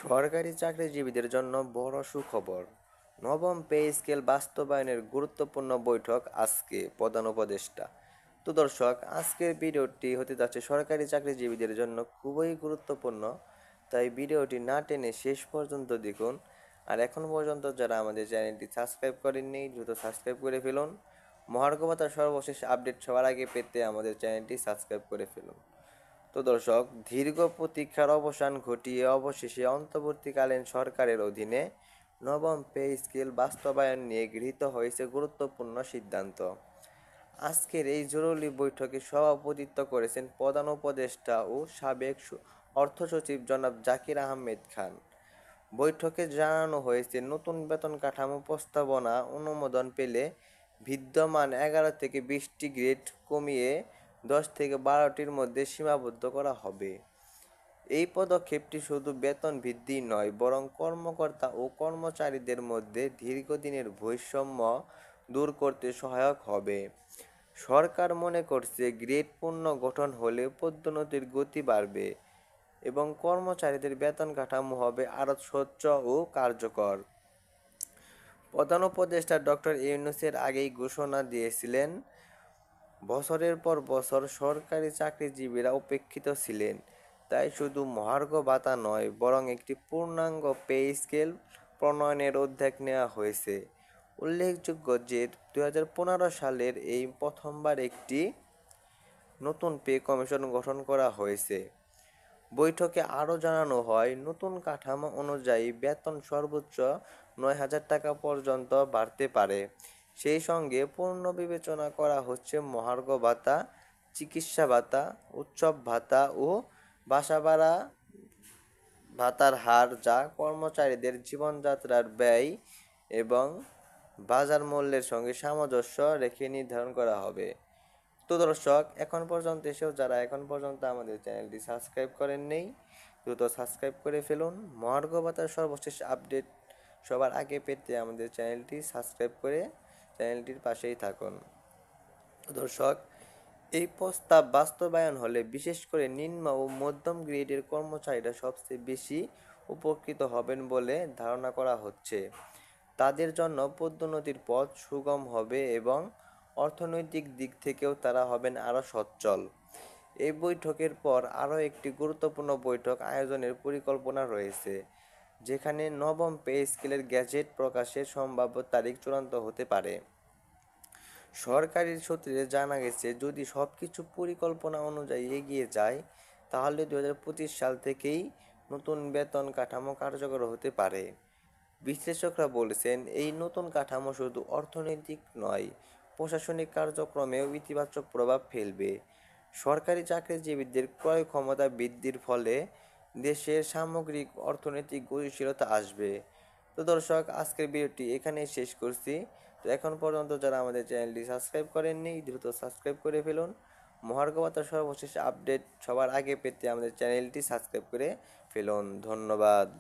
সরকারি চাকরিজীবীদের জন্য বড় সুখবর। নবম পে স্কেল বাস্তবায়নের গুরুত্বপূর্ণ বৈঠক আজকে প্রধান উপদেষ্টা। তো দর্শক, আজকের ভিডিওটি হতে যাচ্ছে সরকারি চাকরিজীবীদের জন্য খুবই গুরুত্বপূর্ণ, তাই ভিডিওটি না টেনে শেষ পর্যন্ত দেখুন। আর এখন পর্যন্ত যারা আমাদের চ্যানেলটি সাবস্ক্রাইব করেননি, দ্রুত সাবস্ক্রাইব করে ফেলুন। মহার্ঘ ভাতার সর্বশেষ আপডেট সবার আগে পেতে আমাদের চ্যানেলটি সাবস্ক্রাইব করে ফেলুন। তো দর্শক, দীর্ঘ প্রতীক্ষার অবসান ঘটিয়ে অবশেষে অন্তর্বর্তীকালীন সরকারের অধীনে নবম পে স্কেল বাস্তবায়ন নিয়ে গৃহীত হয়েছে গুরুত্বপূর্ণ সিদ্ধান্ত। আজকের এই জরুরি বৈঠকে সভাপতিত্ব করেছেন প্রধান উপদেষ্টা ও সাবেক অর্থ সচিব জনাব জাকির আহমেদ খান। বৈঠকে জানানো হয়েছে, নতুন বেতন কাঠামো প্রস্তাবনা অনুমোদন পেলে বিদ্যমান 11 থেকে 20টি গ্রেড কমিয়ে 10 থেকে 12টির মধ্যে সীমাবদ্ধ করা হবে। এই পদক্ষেপটি শুধু বেতন বৃদ্ধি নয়, বরং কর্মকর্তা ও কর্মচারীদের মধ্যে দীর্ঘদিনের বৈষম্য দূর করতে সহায়ক হবে। সরকার মনে করছে, গ্রেড পুনর্গঠন হলে পদোন্নতির গতি বাড়বে এবং কর্মচারীদের বেতন কাঠামো হবে আরও স্বচ্ছ ও কার্যকর। প্রধান উপদেষ্টা ডক্টর ইউনূসের আগেই ঘোষণা দিয়েছিলেন, বছরের পর বছর সরকারি চাকরিজীবীরা উপেক্ষিত ছিলেন, তাই শুধু মহার্ঘ ভাতা নয়, বরং একটি পূর্ণাঙ্গ পে স্কেল প্রণয়নের উদ্যোগ নেওয়া হয়েছে। উল্লেখযোগ্য যে 2015 সালের এই প্রথমবার একটি নতুন পে কমিশন গঠন করা হয়েছে। বৈঠকে আরও জানানো হয়, নতুন কাঠামো অনুযায়ী বেতন সর্বোচ্চ 9,000 টাকা পর্যন্ত বাড়তে পারে। সেই সঙ্গে পুনর্বিবেচনা করা হচ্ছে মহার্ঘ ভাতা, চিকিৎসা ভাতা, উৎসব ভাতা ও বাসা ভাড়া ভাতার হার, যা কর্মচারীদের জীবনযাত্রার ব্যয় এবং বাজার মূল্যের সঙ্গে সামঞ্জস্য রেখে নির্ধারণ করা হবে। তো দর্শক, এখন পর্যন্ত এসেও যারা এখন পর্যন্ত আমাদের চ্যানেলটি সাবস্ক্রাইব করেননি, দ্রুত সাবস্ক্রাইব করে ফেলুন। মহার্ঘ ভাতার সর্বশেষ আপডেট সবার আগে পেতে আমাদের চ্যানেলটি সাবস্ক্রাইব করে চ্যানেলটির পাশেই থাকুন। দর্শক, এই প্রস্তাব বাস্তবায়ন হলে বিশেষ করে নিম্ন ও মধ্যম গ্রেডের কর্মচারীরা সবচেয়ে বেশি উপকৃত হবেন বলে ধারণা করা হচ্ছে। তাদের জন্য পদোন্নতির পথ সুগম হবে এবং অর্থনৈতিক দিক থেকেও তারা হবেন আরও সচ্ছল। এই বৈঠকের পর আরও একটি গুরুত্বপূর্ণ বৈঠক আয়োজনের পরিকল্পনা রয়েছে, যেখানে নবম পে স্কেলের গ্যাজেট প্রকাশের সম্ভাব্য তারিখ চূড়ান্ত হতে পারে। সরকারি সূত্রে জানা গেছে, যদি সবকিছু পরিকল্পনা অনুযায়ী এগিয়ে যায়, তাহলে 2025 সাল থেকেই নতুন বেতন কাঠামো কার্যকর হতে পারে। বিশ্লেষকরা বলছেন, এই নতুন কাঠামো শুধু অর্থনৈতিক নয়, প্রশাসনিক কার্যক্রমেও ইতিবাচক প্রভাব ফেলবে। সরকারি চাকরিজীবীদের ক্রয় ক্ষমতা বৃদ্ধির ফলে দেশের সামগ্রিক অর্থনৈতিক গতিশীলতা আসবে। তো দর্শক, আজকের ভিডিওটি এখানেই শেষ করছি। তো এখন পর্যন্ত যারা আমাদের চ্যানেলটি সাবস্ক্রাইব করেননি, দ্রুত সাবস্ক্রাইব করে ফেলুন। মহার্ঘ ভাতার সর্বশেষ আপডেট সবার আগে পেতে আমাদের চ্যানেলটি সাবস্ক্রাইব করে ফেলুন। ধন্যবাদ।